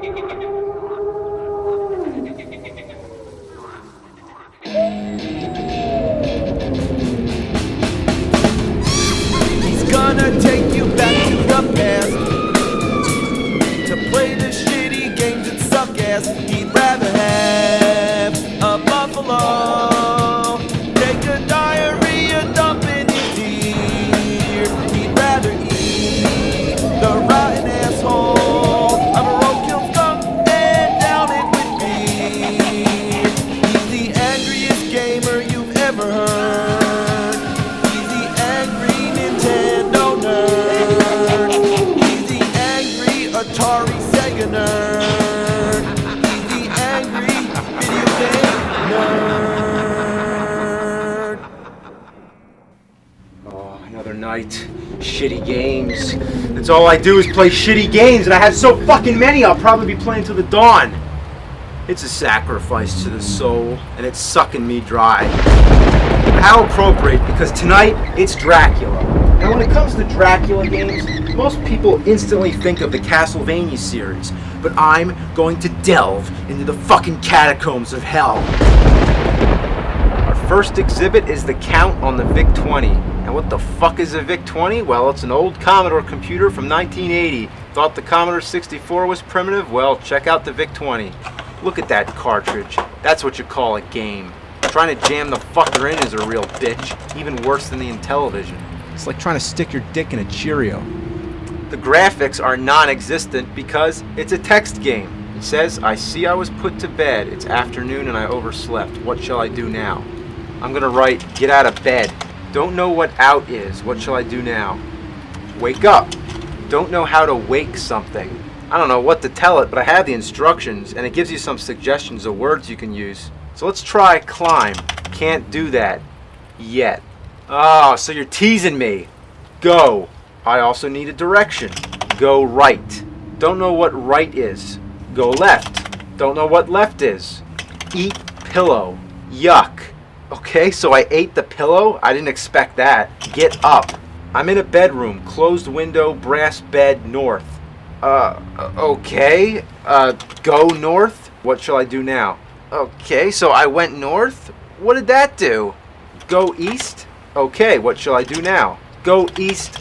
He's gonna take you back to the past to play the shitty games that suck ass. He'd rather have a buffalo, take a diarrhea dump in his ear. He'd rather eat the rotten asshole of a roadkill skunk and down it with beer. He's the angriest gamer you've ever heard. He's the angry Nintendo nerd. He's the angry Atari Sega nerd. He's the angry video game nerd. Oh, another night. Shitty games. That's all I do is play shitty games, and I have so fucking many I'll probably be playing till the dawn. It's a sacrifice to the soul, and it's sucking me dry. How appropriate, because tonight it's Dracula. Now when it comes to Dracula games, most people instantly think of the Castlevania series, but I'm going to delve into the fucking catacombs of hell. Our first exhibit is the Count on the VIC-20. And what the fuck is a VIC-20? Well, it's an old Commodore computer from 1980. Thought the Commodore 64 was primitive? Well, check out the VIC-20. Look at that cartridge. That's what you call a game. Trying to jam the fucker in is a real bitch. Even worse than the Intellivision. It's like trying to stick your dick in a Cheerio. The graphics are non-existent because it's a text game. It says, I see I was put to bed. It's afternoon and I overslept. What shall I do now? I'm gonna write, get out of bed. Don't know what out is. What shall I do now? Wake up. Don't know how to wake something. I don't know what to tell it, but I have the instructions, and it gives you some suggestions of words you can use. So let's try climb. Can't do that. Yet. Oh, so you're teasing me. Go. I also need a direction. Go right. Don't know what right is. Go left. Don't know what left is. Eat pillow. Yuck. Okay, so I ate the pillow? I didn't expect that. Get up. I'm in a bedroom. Closed window, brass bed, north. Okay. Go north? What shall I do now? Okay, so I went north? What did that do? Go east? Okay, what shall I do now? Go east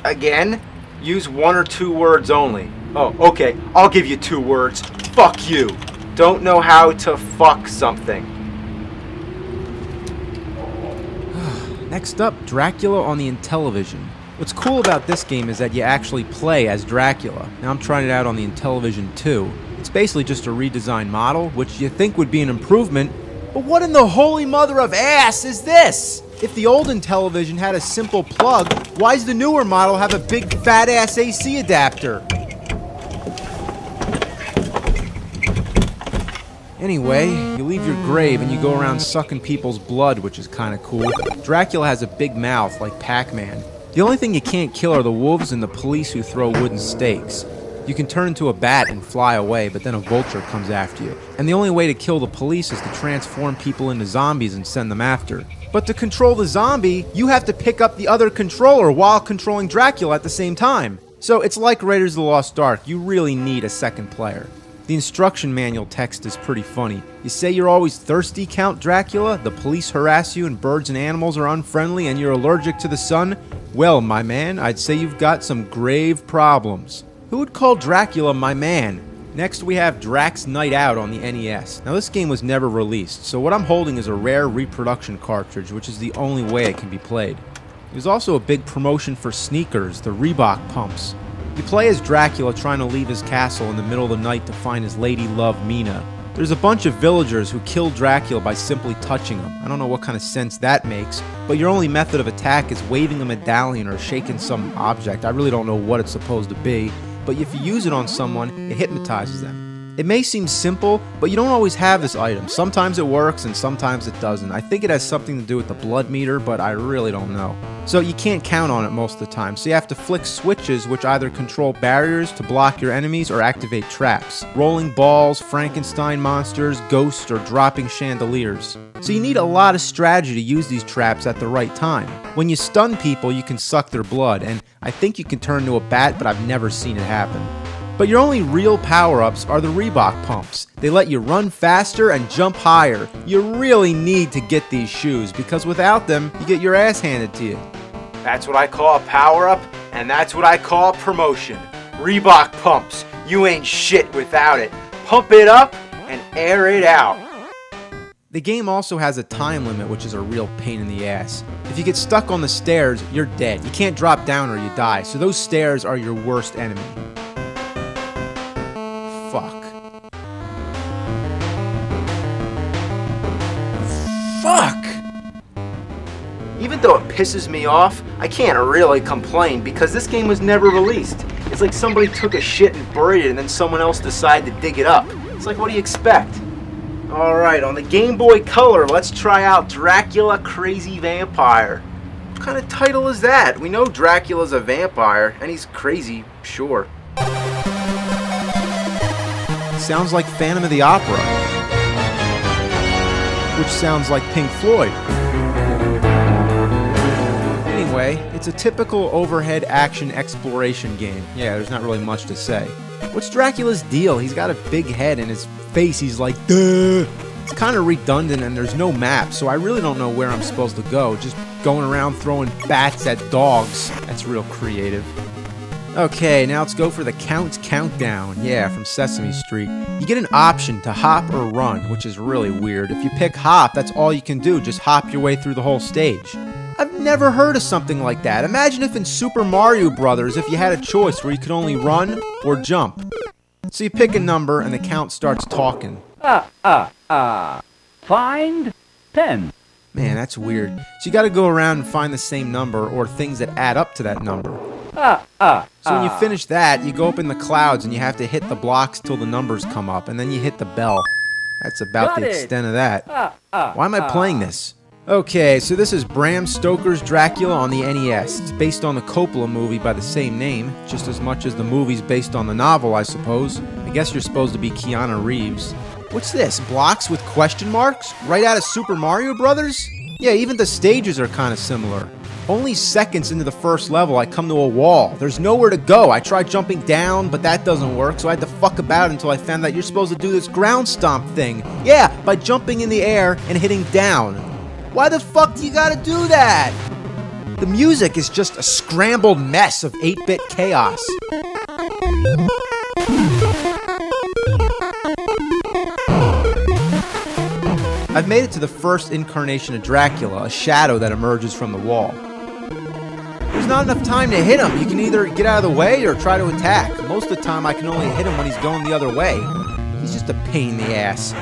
again? Use one or two words only. Oh, okay, I'll give you 2 words. Fuck you. Don't know how to fuck something. Next up, Dracula on the Intellivision. What's cool about this game is that you actually play as Dracula. Now I'm trying it out on the Intellivision too. It's basically just a redesigned model, which you think would be an improvement, but what in the holy mother of ass is this? If the old Intellivision had a simple plug, why does the newer model have a big fat ass AC adapter? Anyway, you leave your grave and you go around sucking people's blood, which is kinda cool. Dracula has a big mouth, like Pac-Man. The only thing you can't kill are the wolves and the police who throw wooden stakes. You can turn into a bat and fly away, but then a vulture comes after you. And the only way to kill the police is to transform people into zombies and send them after. But to control the zombie, you have to pick up the other controller while controlling Dracula at the same time. So it's like Raiders of the Lost Ark, you really need a second player. The instruction manual text is pretty funny. You say you're always thirsty, Count Dracula, the police harass you and birds and animals are unfriendly and you're allergic to the sun? Well, my man, I'd say you've got some grave problems. Who would call Dracula my man? Next we have Drax Night Out on the NES. Now this game was never released, so what I'm holding is a rare reproduction cartridge, which is the only way it can be played. There's also a big promotion for sneakers, the Reebok pumps. You play as Dracula trying to leave his castle in the middle of the night to find his lady love Mina. There's a bunch of villagers who kill Dracula by simply touching him. I don't know what kind of sense that makes, but your only method of attack is waving a medallion or shaking some object. I really don't know what it's supposed to be, but if you use it on someone, it hypnotizes them. It may seem simple, but you don't always have this item. Sometimes it works and sometimes it doesn't. I think it has something to do with the blood meter, but I really don't know. So you can't count on it most of the time, so you have to flick switches which either control barriers to block your enemies or activate traps. Rolling balls, Frankenstein monsters, ghosts, or dropping chandeliers. So you need a lot of strategy to use these traps at the right time. When you stun people, you can suck their blood, and I think you can turn into a bat, but I've never seen it happen. But your only real power-ups are the Reebok pumps. They let you run faster and jump higher. You really need to get these shoes because without them, you get your ass handed to you. That's what I call a power-up, and that's what I call promotion. Reebok pumps. You ain't shit without it. Pump it up and air it out. The game also has a time limit, which is a real pain in the ass. If you get stuck on the stairs, you're dead. You can't drop down or you die, so those stairs are your worst enemy. Fuck. Fuck! Even though it pisses me off, I can't really complain because this game was never released. It's like somebody took a shit and buried it and then someone else decided to dig it up. It's like, what do you expect? Alright, on the Game Boy Color, let's try out Dracula Crazy Vampire. What kind of title is that? We know Dracula's a vampire, and he's crazy, sure. Sounds like Phantom of the Opera. Which sounds like Pink Floyd. Anyway, it's a typical overhead action exploration game. Yeah, there's not really much to say. What's Dracula's deal? He's got a big head and his face, he's like, duh! It's kind of redundant and there's no map, so I really don't know where I'm supposed to go. Just going around throwing bats at dogs. That's real creative. Okay, now let's go for the countdown. Yeah, from Sesame Street. You get an option to hop or run, which is really weird. If you pick hop, that's all you can do. Just hop your way through the whole stage. I've never heard of something like that. Imagine if in Super Mario Brothers, if you had a choice where you could only run or jump. So you pick a number and the count starts talking. Find 10. Man, that's weird. So you gotta go around and find the same number or things that add up to that number. So when you finish that, you go up in the clouds and you have to hit the blocks till the numbers come up, and then you hit the bell. That's about the extent of that. Why am I playing this? Okay, so this is Bram Stoker's Dracula on the NES. It's based on the Coppola movie by the same name, just as much as the movie's based on the novel, I suppose. I guess you're supposed to be Keanu Reeves. What's this? Blocks with question marks? Right out of Super Mario Brothers? Yeah, even the stages are kind of similar. Only seconds into the first level, I come to a wall. There's nowhere to go. I tried jumping down, but that doesn't work, so I had to fuck about until I found out you're supposed to do this ground stomp thing. Yeah, by jumping in the air and hitting down. Why the fuck do you gotta do that? The music is just a scrambled mess of 8-bit chaos. I've made it to the first incarnation of Dracula, a shadow that emerges from the wall. There's not enough time to hit him. You can either get out of the way or try to attack. Most of the time I can only hit him when he's going the other way. He's just a pain in the ass.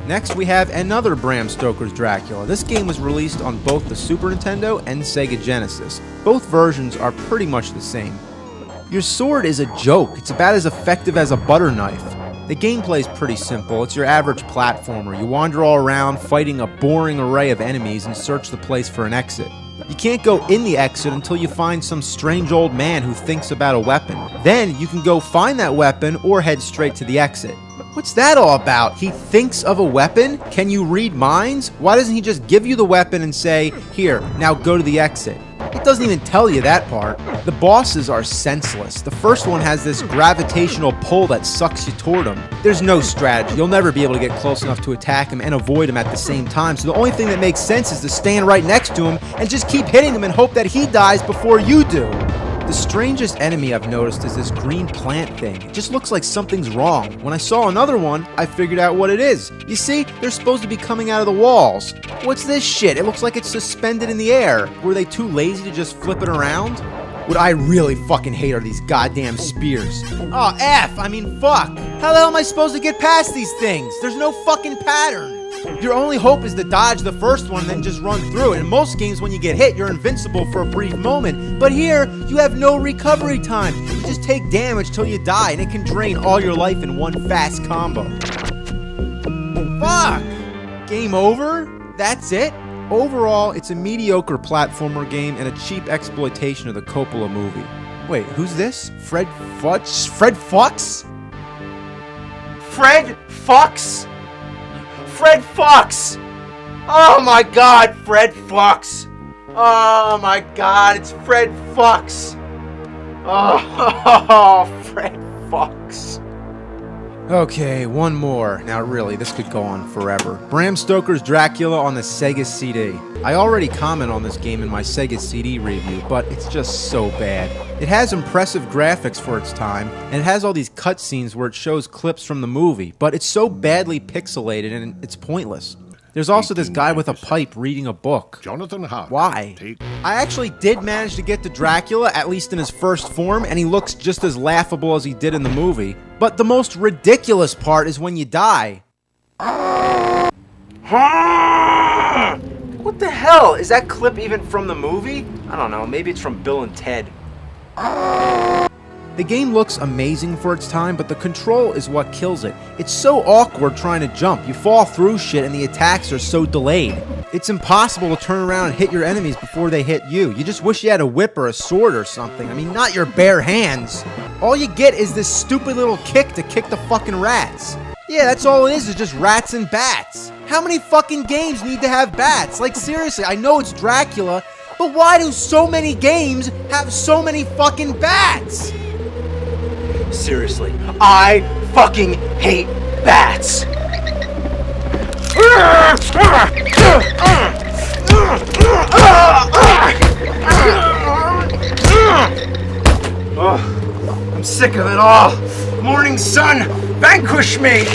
Next we have another Bram Stoker's Dracula. This game was released on both the Super Nintendo and Sega Genesis. Both versions are pretty much the same. Your sword is a joke. It's about as effective as a butter knife. The gameplay is pretty simple. It's your average platformer. You wander all around fighting a boring array of enemies and search the place for an exit. You can't go in the exit until you find some strange old man who thinks about a weapon. Then you can go find that weapon or head straight to the exit. What's that all about? He thinks of a weapon? Can you read minds? Why doesn't he just give you the weapon and say, here, now go to the exit? It doesn't even tell you that part. The bosses are senseless. The first one has this gravitational pull that sucks you toward him. There's no strategy. You'll never be able to get close enough to attack him and avoid him at the same time. So the only thing that makes sense is to stand right next to him and just keep hitting him and hope that he dies before you do. The strangest enemy I've noticed is this green plant thing. It just looks like something's wrong. When I saw another one, I figured out what it is. You see, they're supposed to be coming out of the walls. What's this shit? It looks like it's suspended in the air. Were they too lazy to just flip it around? What I really fucking hate are these goddamn spears. Oh, F! I mean, fuck! How the hell am I supposed to get past these things? There's no fucking pattern. Your only hope is to dodge the first one and then just run through it. In most games, when you get hit, you're invincible for a brief moment. But here, you have no recovery time. You just take damage till you die, and it can drain all your life in one fast combo. Fuck! Game over? That's it? Overall, it's a mediocre platformer game and a cheap exploitation of the Coppola movie. Wait, who's this? Fred Fuchs? Fred Fuchs? Fred Fuchs? Fred Fuchs! Oh my god, Fred Fuchs! Oh my god, it's Fred Fuchs! Oh, Fred Fuchs. Okay, one more. Now really, this could go on forever. Bram Stoker's Dracula on the Sega CD. I already comment on this game in my Sega CD review, but it's just so bad. It has impressive graphics for its time, and it has all these cutscenes where it shows clips from the movie, but it's so badly pixelated and it's pointless. There's also this guy with a pipe reading a book. Jonathan Hart. Why? I actually did manage to get to Dracula, at least in his first form, and he looks just as laughable as he did in the movie. But the most ridiculous part is when you die. What the hell? Is that clip even from the movie? I don't know, maybe it's from Bill and Ted. The game looks amazing for its time, but the control is what kills it. It's so awkward trying to jump. You fall through shit and the attacks are so delayed. It's impossible to turn around and hit your enemies before they hit you. You just wish you had a whip or a sword or something. I mean, not your bare hands. All you get is this stupid little kick to kick the fucking rats. Yeah, that's all it is just rats and bats. How many fucking games need to have bats? Like, seriously, I know it's Dracula, but why do so many games have so many fucking bats? Seriously, I fucking hate bats. I'm sick of it all. Morning sun, vanquish me.